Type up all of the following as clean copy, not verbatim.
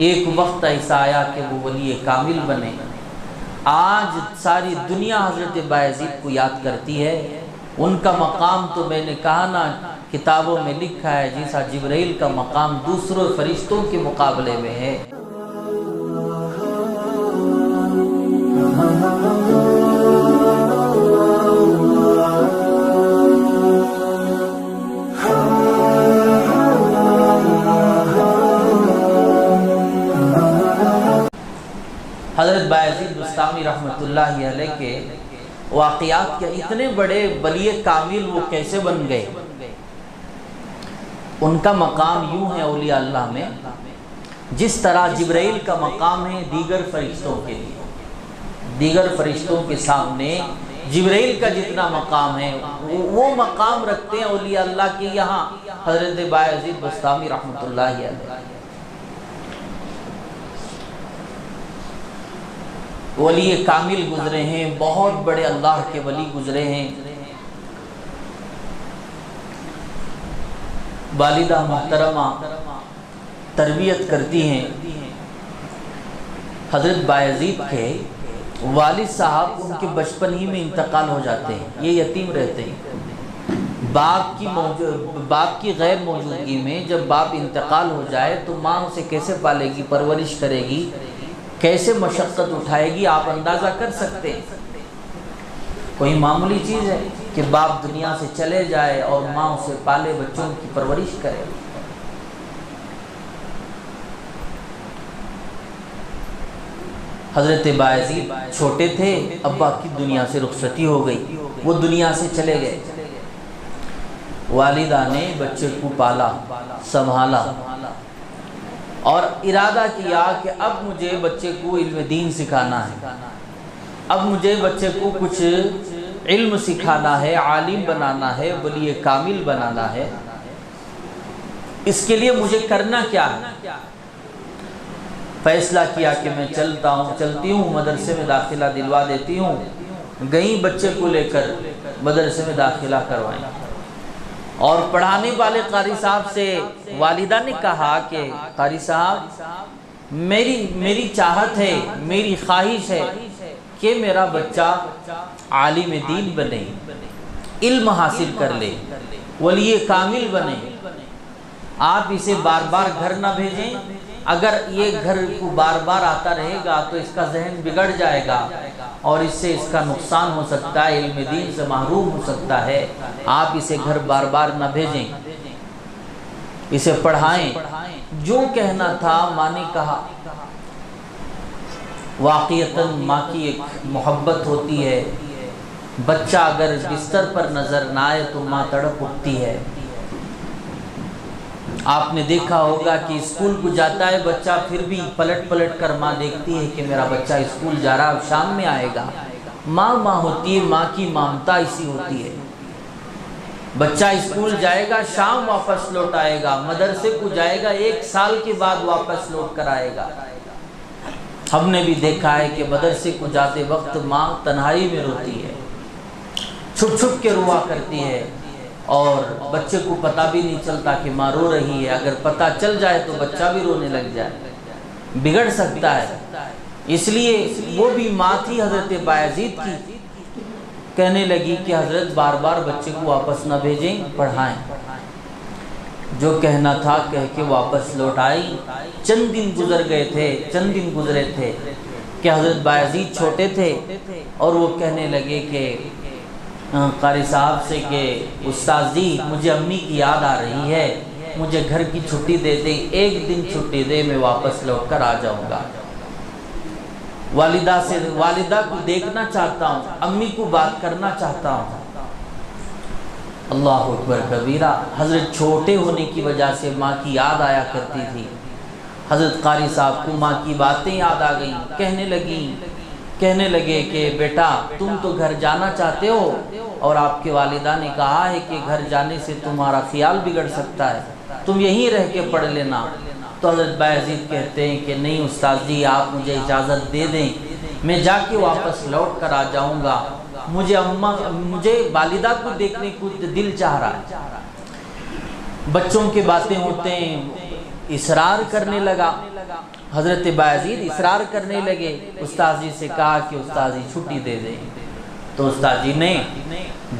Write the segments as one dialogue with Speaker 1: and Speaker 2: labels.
Speaker 1: ایک وقت ایسا آیا کہ وہ ولی کامل بنے۔ آج ساری دنیا حضرت بایزید کو یاد کرتی ہے۔ ان کا مقام تو میں نے کہا نا کتابوں میں لکھا ہے، جیسا جبرائیل کا مقام دوسروں فرشتوں کے مقابلے میں ہے۔ حضرت بایزید بسطامی رحمۃ اللہ علیہ کے واقعات کے اتنے بڑے ولی کامل وہ کیسے بن گئے؟ ان کا مقام یوں ہے اولیاء اللہ میں، جس طرح جبرائیل کا مقام ہے دیگر فرشتوں کے لیے۔ دیگر فرشتوں کے سامنے جبرائیل کا جتنا مقام ہے وہ مقام رکھتے ہیں اولیاء اللہ کے یہاں حضرت بایزید بسطامی رحمۃ اللہ علیہ۔ ولی کامل گزرے ہیں، بہت بڑے اللہ کے ولی گزرے ہیں۔ والدہ محترمہ تربیت کرتی ہیں۔ حضرت بایزید کے والد صاحب ان کے بچپن ہی میں انتقال ہو جاتے ہیں، یہ یتیم رہتے ہیں۔ باپ کی غیر موجودگی میں جب باپ انتقال ہو جائے تو ماں اسے کیسے پالے گی، پرورش کرے گی، کیسے مشقت اٹھائے گی، آپ اندازہ کر سکتے ہیں۔ کوئی معمولی چیز ہے کہ باپ دنیا سے چلے جائے اور ماں اسے پالے، بچوں کی پرورش کرے۔ حضرت بایزید چھوٹے تھے، ابا کی دنیا سے رخصتی ہو گئی، وہ دنیا سے چلے گئے۔ والدہ نے بچے کو پالا، سنبھالا اور ارادہ کیا کہ اب مجھے بچے کو علم دین سکھانا ہے، اب مجھے بچے کو کچھ علم سکھانا ہے، عالم بنانا ہے، ولی کامل بنانا ہے۔ اس کے لیے مجھے کرنا کیا ہے؟ فیصلہ کیا کہ میں چلتی ہوں مدرسے میں داخلہ دلوا دیتی ہوں۔ گئیں بچے کو لے کر مدرسے میں داخلہ کروائیں، اور پڑھانے والے قاری صاحب سے والدہ نے کہا کہ قاری صاحب میری چاہت ہے، میری خواہش ہے کہ میرا بچہ عالم دین بنے، علم حاصل کر لے، ولی کامل بنے۔ آپ اسے بار بار گھر نہ بھیجیں، اگر یہ گھر کو بار بار آتا رہے گا تو اس کا ذہن بگڑ جائے گا اور اس سے اس کا نقصان ہو سکتا ہے، علم دین سے محروم ہو سکتا ہے۔ آپ اسے گھر بار بار نہ بھیجیں، اسے پڑھائیں۔ جو کہنا تھا ماں نے کہا۔ واقعتاً ماں کی ایک محبت ہوتی ہے، بچہ اگر بستر پر نظر نہ آئے تو ماں تڑپ اٹھتی ہے۔ آپ نے دیکھا ہوگا کہ اسکول کو جاتا ہے بچہ، پھر بھی پلٹ کر ماں دیکھتی ہے کہ میرا بچہ اسکول جا رہا ہے، اب شام میں آئے گا۔ ماں ہوتی ہے، ماں کی ممتا ایسی ہوتی ہے۔ بچہ اسکول جائے گا، شام واپس لوٹ آئے گا، مدرسے کو جائے گا، 1 سال کے بعد واپس لوٹ کر آئے گا۔ ہم نے بھی دیکھا ہے کہ مدرسے کو جاتے وقت ماں تنہائی میں روتی ہے، چھپ کے روا کرتی ہے، اور بچے کو پتہ بھی نہیں چلتا کہ ماں رو رہی ہے۔ اگر پتہ چل جائے تو بچہ بھی رونے لگ جائے، بگڑ سکتا ہے۔ اس لیے وہ بھی ماں تھی حضرت بایزید کی، کہنے لگی کہ حضرت بار بار بچے کو واپس نہ بھیجیں، پڑھائیں۔ جو کہنا تھا کہہ کے واپس لوٹ آئی۔ چند دن گزرے تھے کہ حضرت بایزید چھوٹے تھے، اور وہ کہنے لگے کہ قاری صاحب سے کہ استاد جی مجھے امی کی یاد آ رہی ہے، مجھے گھر کی چھٹی دے دیں، 1 دن چھٹی دے، میں واپس لوٹ کر آ جاؤں گا۔ والدہ کو دیکھنا چاہتا ہوں، امی کو بات کرنا چاہتا ہوں۔ اللہ اکبر کبیرہ۔ حضرت چھوٹے ہونے کی وجہ سے ماں کی یاد آیا کرتی تھی۔ حضرت قاری صاحب کو ماں کی باتیں یاد آ گئیں، کہنے لگے کہ بیٹا تم تو گھر جانا چاہتے ہو، اور آپ کے والدہ نے کہا ہے کہ گھر جانے سے تمہارا خیال بگڑ سکتا ہے، تم یہیں رہ کے پڑھ لینا۔ تو حضرت بایزید کہتے ہیں کہ نہیں استاد جی آپ مجھے اجازت دے دیں، میں جا کے واپس لوٹ کر آ جاؤں گا، مجھے والدہ کو دیکھنے کو دل چاہ رہا ہے۔ بچوں کی باتیں ہوتے ہیں، اصرار کرنے لگا۔ حضرت بایزید اصرار کرنے لگے، استاد جی سے کہا کہ استاد جی چھٹی دے دیں، تو استاد جی نے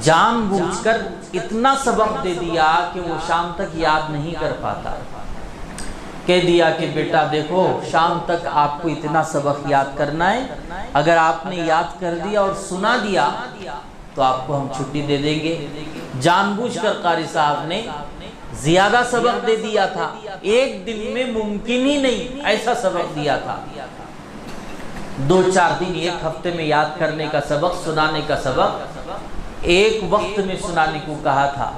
Speaker 1: جان بوجھ کر اتنا سبق دے دیا کہ وہ شام تک یاد نہیں کر پاتا۔ کہہ دیا کہ بیٹا دیکھو، شام تک آپ کو اتنا سبق یاد کرنا ہے، اگر آپ نے یاد کر دیا اور سنا دیا تو آپ کو ہم چھٹی دے دیں گے۔ جان بوجھ کر قاری صاحب نے زیادہ سبق دے دیا تھا، ایک دن میں ممکن ہی نہیں ایسا سبق دیا تھا۔ 2-4 دن، ایک ہفتے میں یاد کرنے کا سبق، سنانے کا سبق ایک وقت میں سنانے کو کہا تھا۔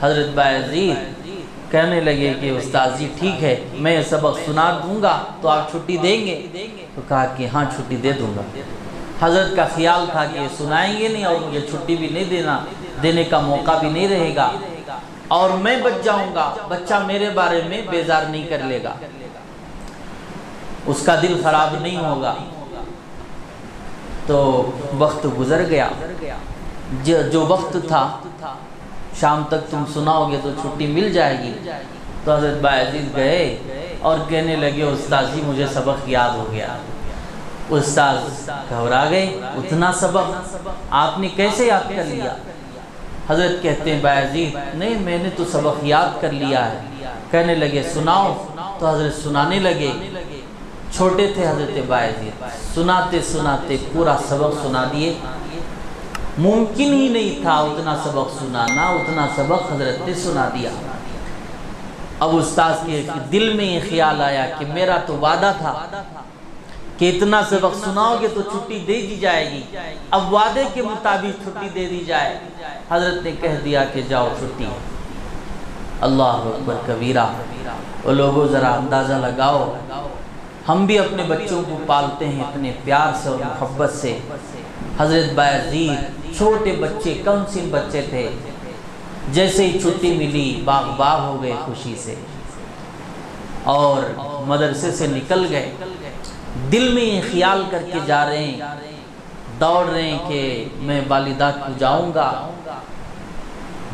Speaker 1: حضرت بایزید کہنے لگے کہ استاد جی ٹھیک ہے، میں یہ سبق سنا دوں گا تو آپ چھٹی دیں گے؟ تو کہا کہ ہاں چھٹی دے دوں گا۔ حضرت کا خیال تھا کہ یہ سنائیں گے نہیں اور مجھے چھٹی بھی نہیں دینے کا موقع بھی نہیں رہے گا، اور میں بچ جاؤں گا، بچہ میرے بارے میں بیزار نہیں کر لے گا، اس کا دل خراب نہیں ہوگا۔ تو وقت گزر گیا، جو وقت تھا شام تک تم سناؤ گے تو چھٹی مل جائے گی۔ تو حضرت بایزید گئے اور کہنے لگے استاد جی مجھے سبق یاد ہو گیا۔ استاد گھبرا گئے، اتنا سبق آپ نے کیسے یاد کر لیا؟ حضرت کہتے ہیں بایزید نہیں، میں نے تو سبق یاد کر لیا ہے۔ کہنے لگے سناؤ، تو حضرت سنانے لگے۔ چھوٹے تھے حضرت بایزید، سناتے سناتے پورا سبق سنا دیے۔ ممکن ہی نہیں تھا اتنا سبق سنانا، اتنا سبق حضرت نے سنا دیا۔ اب استاد کے دل میں یہ خیال آیا کہ میرا تو وعدہ تھا کہ اتنا سبق سناؤ گے تو چھٹی دے دی جائے گی، اب وعدے کے مطابق چھٹی دے دی جائے۔ حضرت نے کہہ دیا کہ جاؤ چھٹی۔ اللہ اکبر کبیرہ۔ وہ لوگوں ذرا اندازہ لگاؤ، ہم بھی اپنے بچوں کو پالتے ہیں اتنے پیار سے اور محبت سے۔ حضرت بایزید چھوٹے بچے، کم سن بچے تھے، جیسے ہی چھٹی ملی باغ باغ ہو گئے خوشی سے اور مدرسے سے نکل گئے۔ دل میں یہ خیال کر کے جا رہے ہیں، دوڑ رہے ہیں کہ میں والدہ کو جاؤں گا،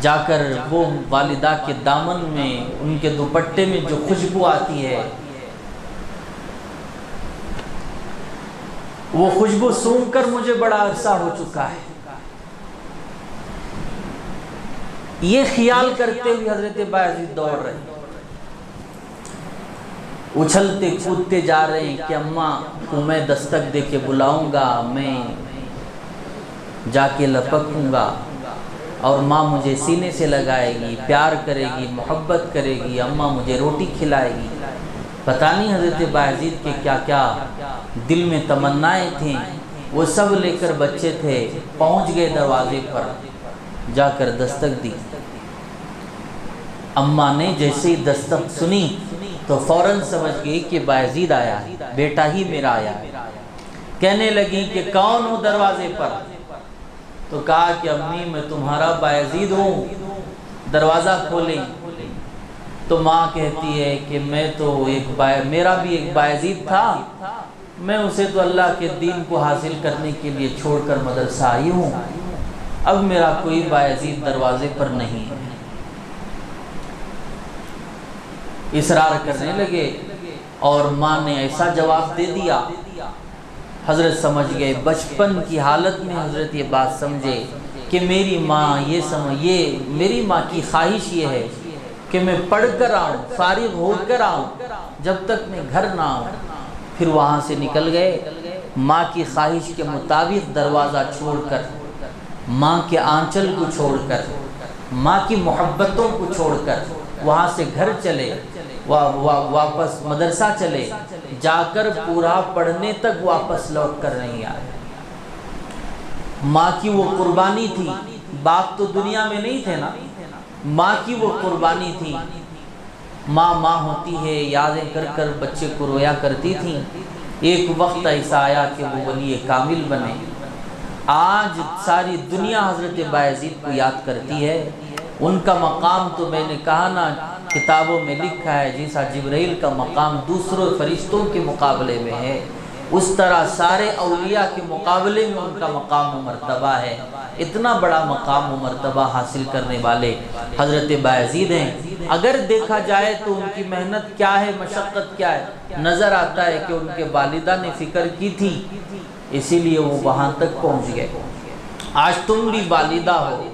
Speaker 1: جا کر وہ والدہ کے دامن میں، ان کے دوپٹے میں جو خوشبو آتی ہے، وہ خوشبو سونگھ کر مجھے بڑا عرصہ ہو چکا ہے۔ یہ خیال کرتے ہوئے حضرت بایزید دوڑ رہے ہیں، اچھلتے کودتے جا رہے ہیں کہ اماں کو میں دستک دے کے بلاؤں گا، میں جا کے لپکوں گا اور ماں مجھے سینے سے لگائے گی، پیار کرے گی، محبت کرے گی، اماں مجھے روٹی کھلائے گی۔ پتہ نہیں حضرت بایزید کے کیا کیا دل میں تمنائیں تھیں، وہ سب لے کر بچے تھے، پہنچ گئے دروازے پر، جا کر دستک دی۔ اماں نے جیسے ہی دستک سنی تو فوراً سمجھ گئی کہ بایزید آیا ہے، بیٹا ہی میرا آیا ہے۔ کہنے لگی کہ کون ہو دروازے پر؟ تو کہا کہ امی میں تمہارا بایزید ہوں، دروازہ کھولیں۔ تو ماں کہتی ہے کہ میں تو میرا بھی ایک بایزید تھا، میں اسے تو اللہ کے دین کو حاصل کرنے کے لیے چھوڑ کر مدرسہ آئی ہوں، اب میرا کوئی بایزید دروازے پر نہیں ہے۔ اصرار کرنے لگے اور ماں نے ایسا جواب دے دیا، حضرت سمجھ گئے، بچپن کی حالت میں حضرت یہ بات سمجھے کہ میری ماں کی خواہش یہ ہے کہ میں پڑھ کر آؤں، فارغ ہو کر آؤں، جب تک میں گھر نہ آؤں۔ پھر وہاں سے نکل گئے، ماں کی خواہش کے مطابق دروازہ چھوڑ کر، ماں کے آنچل کو چھوڑ کر، ماں کی محبتوں کو چھوڑ کر وہاں سے گھر چلے، واپس مدرسہ چلے، جا کر پورا پڑھنے تک واپس لوٹ کر نہیں آئے۔ ماں کی وہ قربانی تھی، باپ تو دنیا میں نہیں تھے نا، ماں کی وہ قربانی تھی۔ ماں ہوتی ہے، یادیں کر کر بچے کو رویا کرتی تھیں۔ ایک وقت ایسا آیا کہ وہ ولی کامل بنے۔ آج ساری دنیا حضرت بایزید کو یاد کرتی ہے۔ ان کا مقام تو میں نے کہا نا، کتابوں میں لکھا ہے، جیسا جبرائیل کا مقام دوسروں فرشتوں کے مقابلے میں ہے، اس طرح سارے اولیاء کے مقابلے میں ان کا مقام و مرتبہ ہے۔ اتنا بڑا مقام و مرتبہ حاصل کرنے والے حضرت بایزید ہیں۔ اگر دیکھا جائے تو ان کی محنت کیا ہے، مشقت کیا ہے، نظر آتا ہے کہ ان کے والدہ نے فکر کی تھی، اسی لیے وہ وہاں تک پہنچ گئے۔ آج تم بھی والدہ ہو،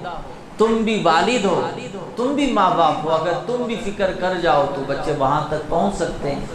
Speaker 1: تم بھی والد ہو، تم بھی ماں باپ ہو، اگر تم بھی فکر کر جاؤ تو بچے وہاں تک پہنچ سکتے ہیں۔